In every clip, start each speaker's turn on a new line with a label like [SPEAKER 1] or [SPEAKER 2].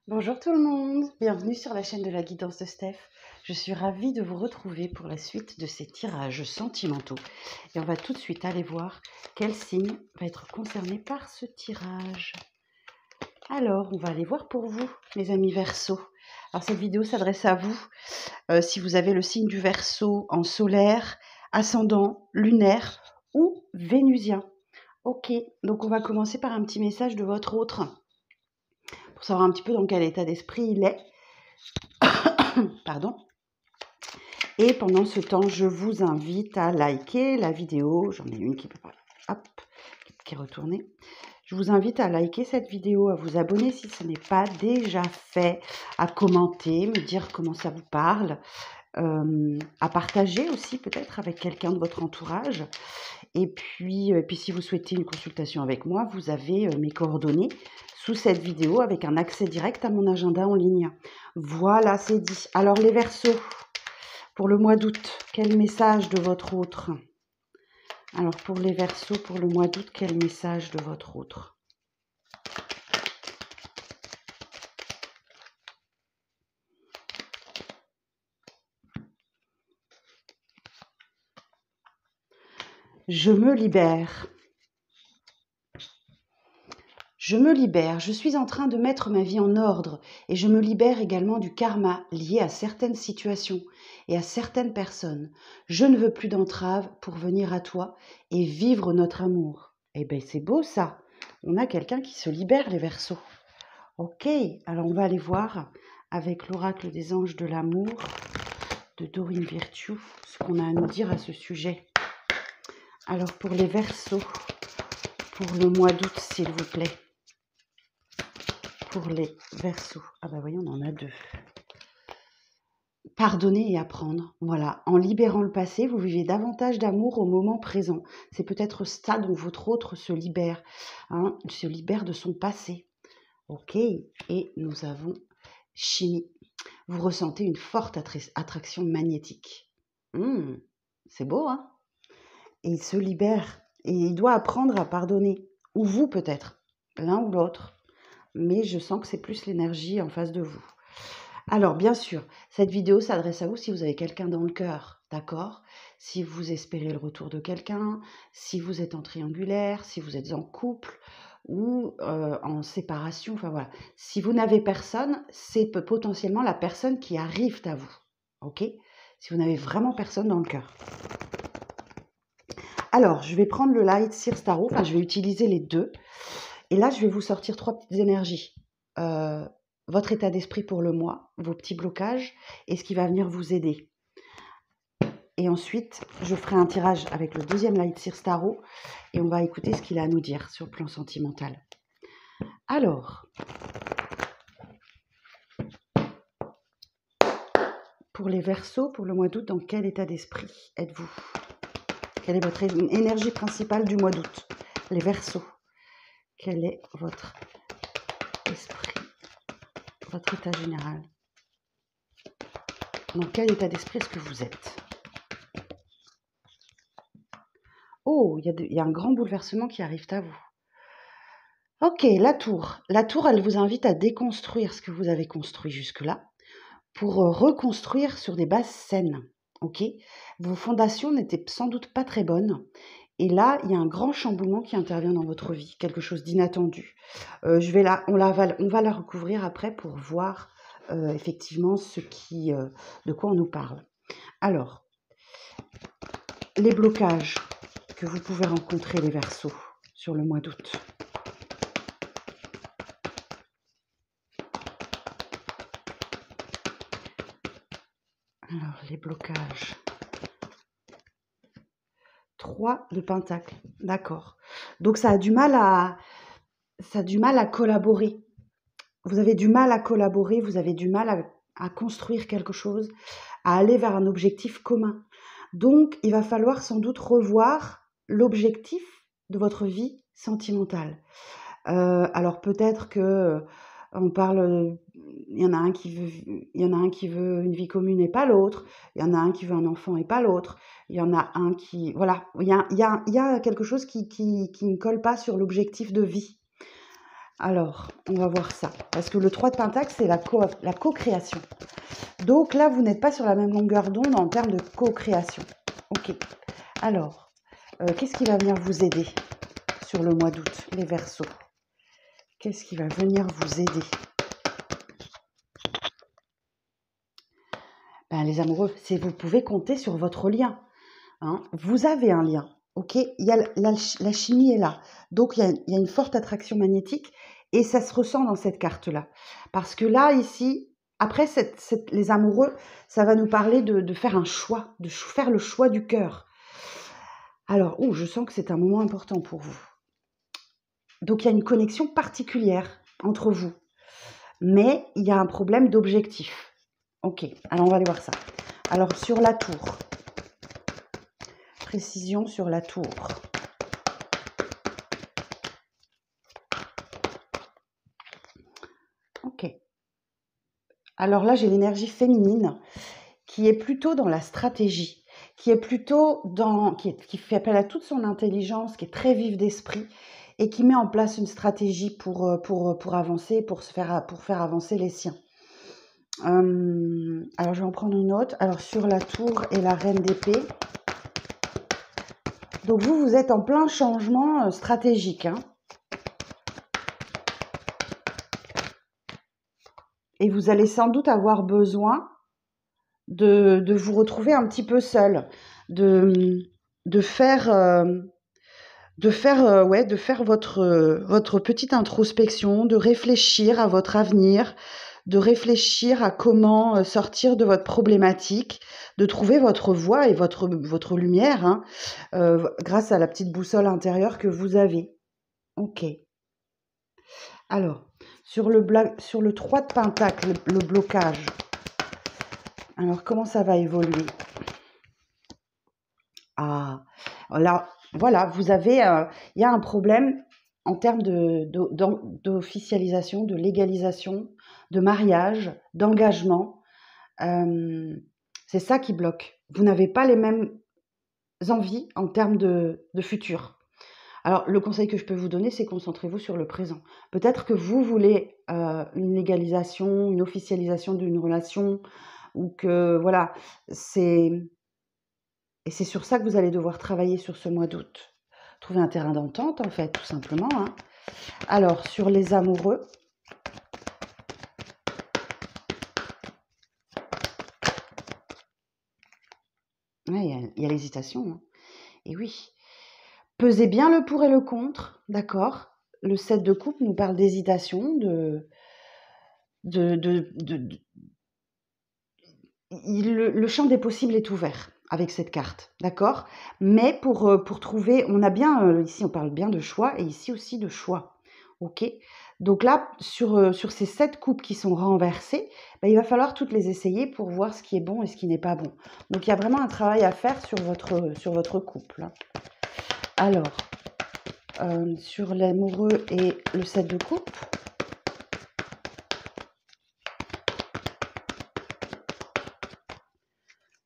[SPEAKER 1] Bonjour tout le monde, bienvenue sur la chaîne de la guidance de Steph. Je suis ravie de vous retrouver pour la suite de ces tirages sentimentaux. Et on va tout de suite aller voir quel signe va être concerné par ce tirage. Alors, on va aller voir pour vous, les amis Verseau. Alors, cette vidéo s'adresse à vous si vous avez le signe du Verseau en solaire, ascendant, lunaire ou vénusien. Ok, donc on va commencer par un petit message de votre autre pour savoir un petit peu dans quel état d'esprit il est. Pardon. Et pendant ce temps, je vous invite à liker la vidéo. J'en ai une qui peut pas, hop, qui est retournée. Je vous invite à liker cette vidéo, à vous abonner si ce n'est pas déjà fait, à commenter, me dire comment ça vous parle, à partager aussi peut-être avec quelqu'un de votre entourage. Et puis si vous souhaitez une consultation avec moi, vous avez mes coordonnées sous cette vidéo avec un accès direct à mon agenda en ligne. Voilà, c'est dit. Alors les Verseaux, pour le mois d'août, quel message de votre autre? Alors pour les Verseaux, pour le mois d'août, quel message de votre autre? Je me libère. Je me libère, je suis en train de mettre ma vie en ordre et je me libère également du karma lié à certaines situations et à certaines personnes. Je ne veux plus d'entraves pour venir à toi et vivre notre amour. Eh bien, c'est beau ça. On a quelqu'un qui se libère, les Verseaux. Ok, alors on va aller voir avec l'oracle des anges de l'amour de Dorine Virtue ce qu'on a à nous dire à ce sujet. Alors pour les Verseaux, pour le mois d'août, s'il vous plaît. Pour les Verseaux. Ah bah voyons, on en a deux. Pardonner et apprendre. Voilà, en libérant le passé, vous vivez davantage d'amour au moment présent. C'est peut-être ça dont votre autre se libère, se libère de son passé. Ok, et nous avons chimie. Vous ressentez une forte attraction magnétique. C'est beau, hein? Et il se libère. Et il doit apprendre à pardonner. Ou vous peut-être, l'un ou l'autre. Mais je sens que c'est plus l'énergie en face de vous. Alors, bien sûr, cette vidéo s'adresse à vous si vous avez quelqu'un dans le cœur, d'accord? Si vous espérez le retour de quelqu'un, si vous êtes en triangulaire, si vous êtes en couple ou en séparation, enfin voilà. Si vous n'avez personne, c'est potentiellement la personne qui arrive à vous, ok? Si vous n'avez vraiment personne dans le cœur. Alors, je vais prendre le Light Seers Tarot, enfin je vais utiliser les deux. Et là, je vais vous sortir 3 petites énergies. Votre état d'esprit pour le mois, vos petits blocages et ce qui va venir vous aider. Et ensuite, je ferai un tirage avec le deuxième Light Seers Tarot et on va écouter ce qu'il a à nous dire sur le plan sentimental. Alors, pour les Verseaux, pour le mois d'août, dans quel état d'esprit êtes-vous? Quelle est votre énergie principale du mois d'août? Les Verseaux, quel est votre esprit, votre état général? Dans quel état d'esprit est-ce que vous êtes? Oh, il y a un grand bouleversement qui arrive à vous. Ok, la tour. La tour, elle vous invite à déconstruire ce que vous avez construit jusque-là pour reconstruire sur des bases saines. Ok, vos fondations n'étaient sans doute pas très bonnes. Et là, il y a un grand chamboulement qui intervient dans votre vie, quelque chose d'inattendu. On va la recouvrir après pour voir effectivement de quoi on nous parle. Alors, les blocages que vous pouvez rencontrer, les Verseaux, sur le mois d'août. Alors, les blocages. 3 de Pentacle, d'accord. Donc, ça a du mal à collaborer. Vous avez du mal à collaborer, vous avez du mal à construire quelque chose, à aller vers un objectif commun. Donc, il va falloir sans doute revoir l'objectif de votre vie sentimentale. Alors peut-être que on parle, il y en a un qui veut une vie commune et pas l'autre. Il y en a un qui veut un enfant et pas l'autre. Il y en a un qui, voilà, il y a quelque chose qui ne colle pas sur l'objectif de vie. Alors, on va voir ça. Parce que le 3 de Pentacle, c'est la co-création. Donc là, vous n'êtes pas sur la même longueur d'onde en termes de co-création. Ok. Alors, qu'est-ce qui va venir vous aider sur le mois d'août, les Verseaux? Qu'est-ce qui va venir vous aider? Ben, les amoureux, vous pouvez compter sur votre lien. Hein. Vous avez un lien. Ok, il y a la chimie est là. Donc, il y a une forte attraction magnétique et ça se ressent dans cette carte-là. Parce que là, ici, après, les amoureux, ça va nous parler de faire un choix, de faire le choix du cœur. Alors, je sens que c'est un moment important pour vous. Donc, il y a une connexion particulière entre vous. Mais il y a un problème d'objectif. Ok, alors on va aller voir ça. Alors, sur la tour. Précision sur la tour. Ok. Alors là, j'ai l'énergie féminine qui est plutôt dans la stratégie, qui est plutôt qui fait appel à toute son intelligence, qui est très vive d'esprit et qui met en place une stratégie pour avancer, pour faire avancer les siens. Alors, je vais en prendre une autre. Alors, sur la tour et la reine d'épée. Donc, vous êtes en plein changement stratégique. Hein. Et vous allez sans doute avoir besoin de vous retrouver un petit peu seul, de faire votre petite introspection, de réfléchir à votre avenir, de réfléchir à comment sortir de votre problématique, de trouver votre voie et votre lumière hein, grâce à la petite boussole intérieure que vous avez. Ok. Alors, sur le 3 de Pentacle, le blocage, alors comment ça va évoluer? Ah, là, voilà, il y a un problème en termes d'officialisation, de légalisation, de mariage, d'engagement. C'est ça qui bloque. Vous n'avez pas les mêmes envies en termes de futur. Alors, le conseil que je peux vous donner, c'est concentrez-vous sur le présent. Peut-être que vous voulez une légalisation, une officialisation d'une relation, ou que, voilà, et c'est sur ça que vous allez devoir travailler sur ce mois d'août. Trouver un terrain d'entente, en fait, tout simplement. Hein. Alors, sur les amoureux. Ouais, il y a l'hésitation. Hein. Et oui. Pesez bien le pour et le contre, d'accord? Le 7 de coupe nous parle d'hésitation, le champ des possibles est ouvert avec cette carte, d'accord? Mais pour trouver, on a bien, ici on parle bien de choix et ici aussi de choix, ok? Donc là, sur ces 7 coupes qui sont renversées, ben, il va falloir toutes les essayer pour voir ce qui est bon et ce qui n'est pas bon. Donc il y a vraiment un travail à faire sur votre couple. Hein. Alors, sur l'amoureux et le 7 de coupe.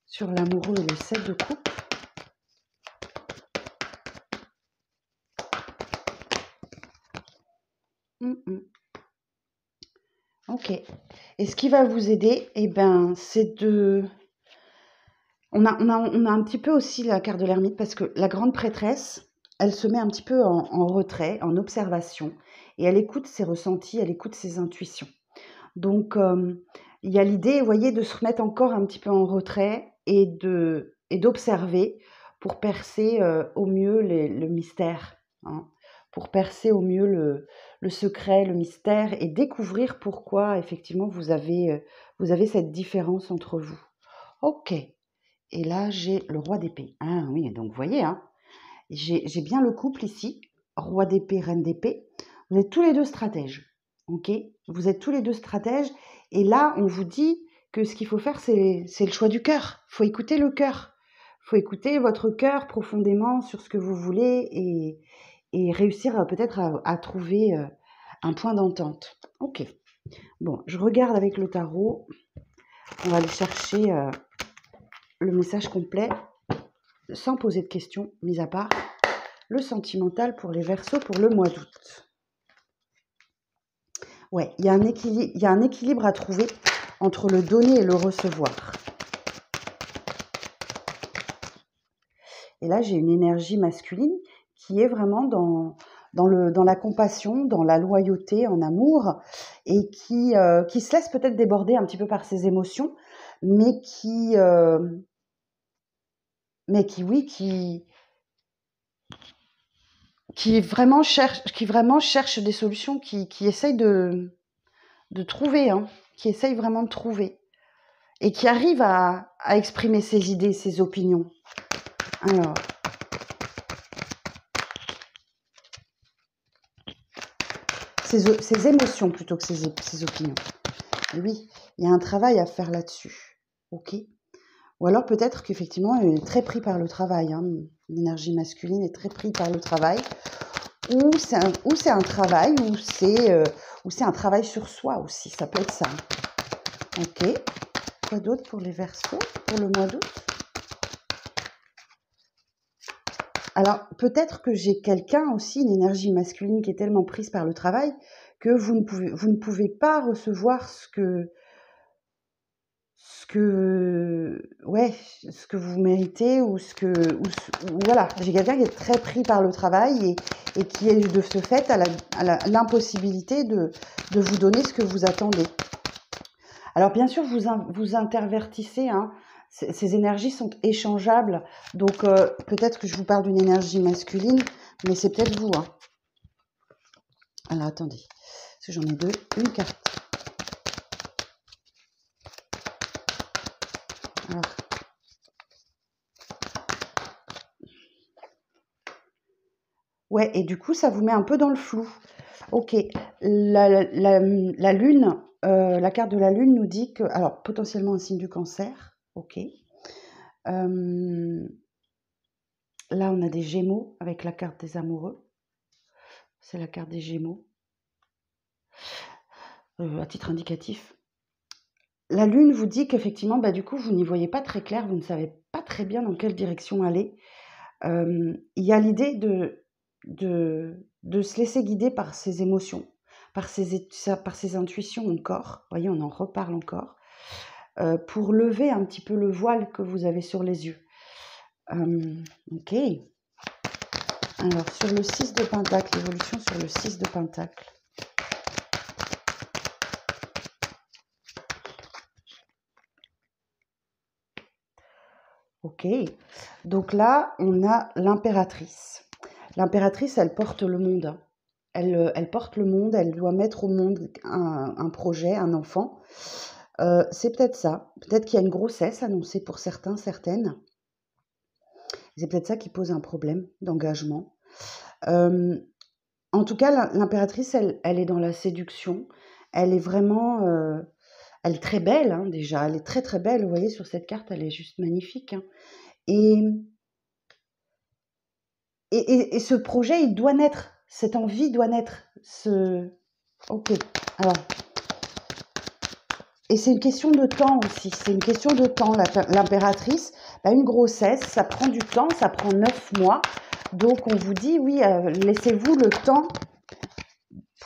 [SPEAKER 1] Sur l'amoureux et le 7 de coupe. Ok. Et ce qui va vous aider, eh ben, c'est de... On a un petit peu aussi la carte de l'ermite parce que la grande prêtresse, elle se met un petit peu en retrait, en observation, et elle écoute ses ressentis, elle écoute ses intuitions. Donc, il y a l'idée, vous voyez, de se remettre encore un petit peu en retrait et d'observer pour percer au mieux le mystère, hein, pour percer au mieux le secret, le mystère et découvrir pourquoi, effectivement, vous avez cette différence entre vous. Ok. Et là, j'ai le roi d'épée. Ah oui, donc vous voyez, hein, j'ai bien le couple ici, roi d'épée, reine d'épée. Vous êtes tous les deux stratèges, ok? Vous êtes tous les deux stratèges. Et là, on vous dit que ce qu'il faut faire, c'est le choix du cœur. Il faut écouter le cœur. Il faut écouter votre cœur profondément sur ce que vous voulez et réussir peut-être à trouver un point d'entente. Ok. Bon, je regarde avec le tarot. On va aller chercher le message complet sans poser de questions, mis à part le sentimental pour les Verseaux pour le mois d'août. Ouais, il y a un équilibre à trouver entre le donner et le recevoir. Et là, j'ai une énergie masculine qui est vraiment dans la compassion, dans la loyauté, en amour, et qui se laisse peut-être déborder un petit peu par ses émotions, mais oui, qui vraiment cherche des solutions, qui essaye de trouver, hein, qui essaye vraiment de trouver, et qui arrive à exprimer ses idées, ses opinions. Alors, ses émotions plutôt que ses opinions. Et oui, il y a un travail à faire là-dessus. Ok. Ou alors peut-être qu'effectivement, elle est très pris par le travail. Hein. L'énergie masculine est très prise par le travail. Ou c'est un travail, ou c'est un travail sur soi aussi. Ça peut être ça. Ok. Quoi d'autre pour les Verseaux, pour le mois d'août? Alors, peut-être que j'ai quelqu'un aussi, une énergie masculine qui est tellement prise par le travail que vous ne pouvez pas recevoir ouais, ce que vous méritez ou voilà. J'ai quelqu'un qui est très pris par le travail et qui est de ce fait à l'impossibilité de vous donner ce que vous attendez. Alors, bien sûr, vous intervertissez, hein. Ces énergies sont échangeables, donc peut-être que je vous parle d'une énergie masculine, mais c'est peut-être vous, hein. Alors, attendez, parce que j'en ai deux, une carte. Alors. Ouais, et du coup, ça vous met un peu dans le flou. Ok, la lune, la carte de la lune nous dit que, alors potentiellement un signe du cancer, ok. Là, on a des Gémeaux avec la carte des amoureux. C'est la carte des Gémeaux. À titre indicatif. La lune vous dit qu'effectivement, bah, du coup, vous n'y voyez pas très clair, vous ne savez pas très bien dans quelle direction aller. Il y a l'idée de se laisser guider par ses émotions, par ses intuitions encore. Vous voyez, on en reparle encore. Pour lever un petit peu le voile que vous avez sur les yeux. Ok. Alors, sur le 6 de Pentacle, l'évolution sur le 6 de Pentacle. Ok. Donc là, on a l'impératrice. L'impératrice, elle porte le monde. Elle porte le monde, elle doit mettre au monde un projet, un enfant. C'est peut-être ça. Peut-être qu'il y a une grossesse annoncée pour certains, certaines. C'est peut-être ça qui pose un problème d'engagement. En tout cas, l'impératrice, elle est dans la séduction. Elle est vraiment... elle est très belle, hein, déjà. Elle est très, très belle. Vous voyez, sur cette carte, elle est juste magnifique. Hein. Et ce projet, il doit naître. Cette envie doit naître. Ok. Alors... Et c'est une question de temps aussi, c'est une question de temps. L'impératrice, une grossesse, ça prend du temps, ça prend 9 mois. Donc on vous dit, oui, laissez-vous le temps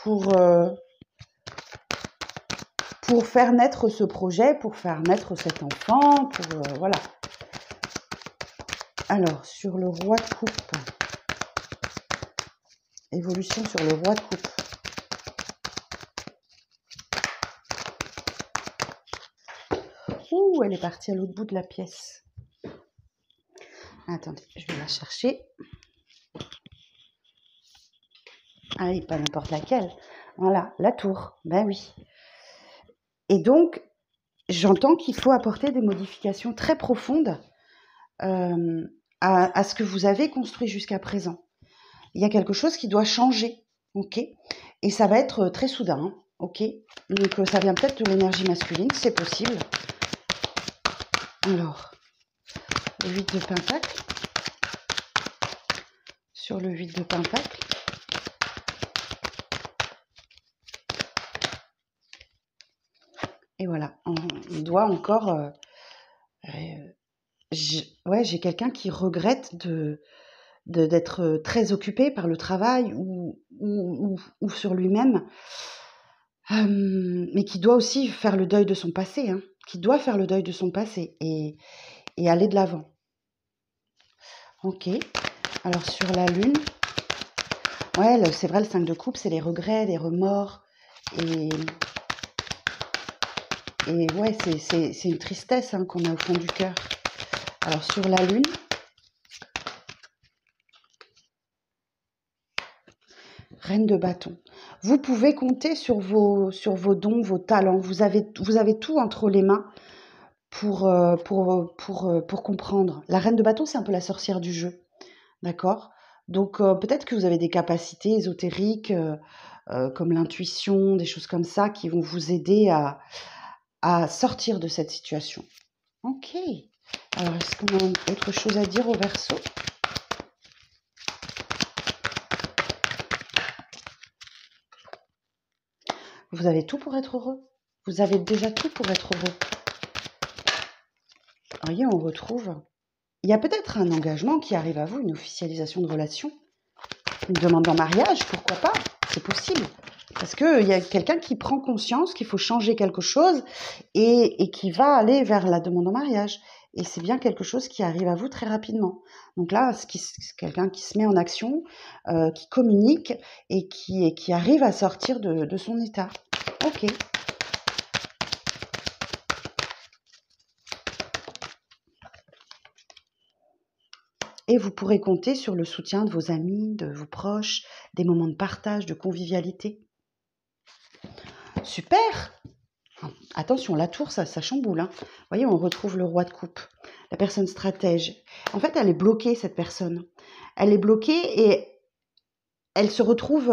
[SPEAKER 1] pour faire naître ce projet, pour faire naître cet enfant, voilà. Alors, sur le roi de coupe, évolution sur le roi de coupe. Ouh, elle est partie à l'autre bout de la pièce. Attendez, je vais la chercher. Ah oui, pas n'importe laquelle. Voilà, la tour. Ben oui. Et donc, j'entends qu'il faut apporter des modifications très profondes à ce que vous avez construit jusqu'à présent. Il y a quelque chose qui doit changer, ok? Et ça va être très soudain, hein, ok? Donc, ça vient peut-être de l'énergie masculine, c'est possible. Alors, le 8 de Pentacle. Sur le 8 de Pentacle. Et voilà, on doit encore... j'ai quelqu'un qui regrette d'être très occupé par le travail ou sur lui-même. Mais qui doit aussi faire le deuil de son passé, hein, qui doit faire le deuil de son passé et aller de l'avant. Ok, alors sur la lune, ouais, c'est vrai, le 5 de coupe, c'est les regrets, les remords, et, et ouais, c'est une tristesse hein, qu'on a au fond du cœur. Alors sur la lune, reine de bâton. Vous pouvez compter sur vos dons, vos talents. Vous avez tout entre les mains pour comprendre. La reine de bâton, c'est un peu la sorcière du jeu. D'accord? Donc peut-être que vous avez des capacités ésotériques comme l'intuition, des choses comme ça qui vont vous aider à sortir de cette situation. Ok. Alors est-ce qu'on a autre chose à dire au Verseau? Vous avez tout pour être heureux. Vous avez déjà tout pour être heureux. Voyez, on retrouve. Il y a peut-être un engagement qui arrive à vous, une officialisation de relation, une demande en mariage, pourquoi pas? C'est possible. Parce qu'il y a quelqu'un qui prend conscience qu'il faut changer quelque chose et qui va aller vers la demande en mariage. Et c'est bien quelque chose qui arrive à vous très rapidement. Donc là, c'est quelqu'un qui se met en action, qui communique et qui arrive à sortir de son état. Ok. Et vous pourrez compter sur le soutien de vos amis, de vos proches, des moments de partage, de convivialité. Super! Attention, la tour, ça chamboule. Hein. Vous voyez, on retrouve le roi de coupe, la personne stratège. En fait, elle est bloquée, cette personne. Elle est bloquée et elle se retrouve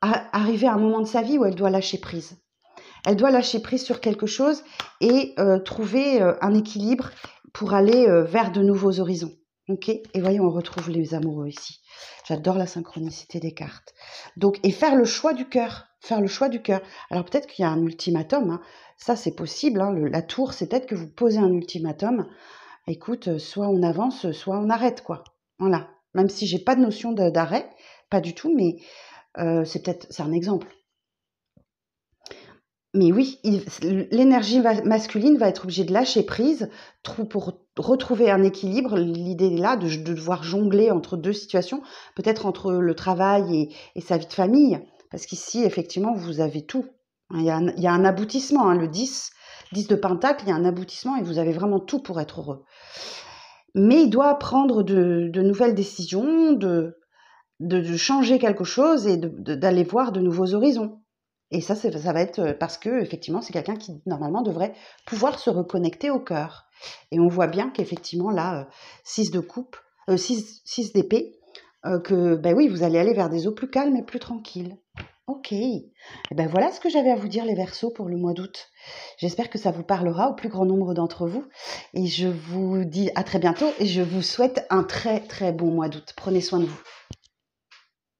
[SPEAKER 1] arrivée à un moment de sa vie où elle doit lâcher prise. Elle doit lâcher prise sur quelque chose et trouver un équilibre pour aller vers de nouveaux horizons. Ok? Et voyez, on retrouve les amoureux ici. J'adore la synchronicité des cartes. Donc, et faire le choix du cœur. Faire le choix du cœur. Alors peut-être qu'il y a un ultimatum. Hein. Ça, c'est possible. Hein. La tour, c'est peut-être que vous posez un ultimatum. Écoute, soit on avance, soit on arrête, quoi. Voilà. Même si j'ai pas de notion d'arrêt, pas du tout, mais c'est un exemple. Mais oui, l'énergie masculine va être obligée de lâcher prise pour retrouver un équilibre. L'idée est là de devoir jongler entre deux situations, peut-être entre le travail et sa vie de famille. Parce qu'ici, effectivement, vous avez tout. Il y a un aboutissement, hein, le 10 de Pentacle, il y a un aboutissement et vous avez vraiment tout pour être heureux. Mais il doit prendre de nouvelles décisions, de changer quelque chose et d'aller voir de nouveaux horizons. Et ça va être parce que effectivement, c'est quelqu'un qui normalement devrait pouvoir se reconnecter au cœur. Et on voit bien qu'effectivement là, 6 de coupe, 6 d'épée, que ben oui, vous allez aller vers des eaux plus calmes et plus tranquilles. Ok. Et ben voilà ce que j'avais à vous dire les Verseaux pour le mois d'août. J'espère que ça vous parlera au plus grand nombre d'entre vous. Et je vous dis à très bientôt et je vous souhaite un très très bon mois d'août. Prenez soin de vous.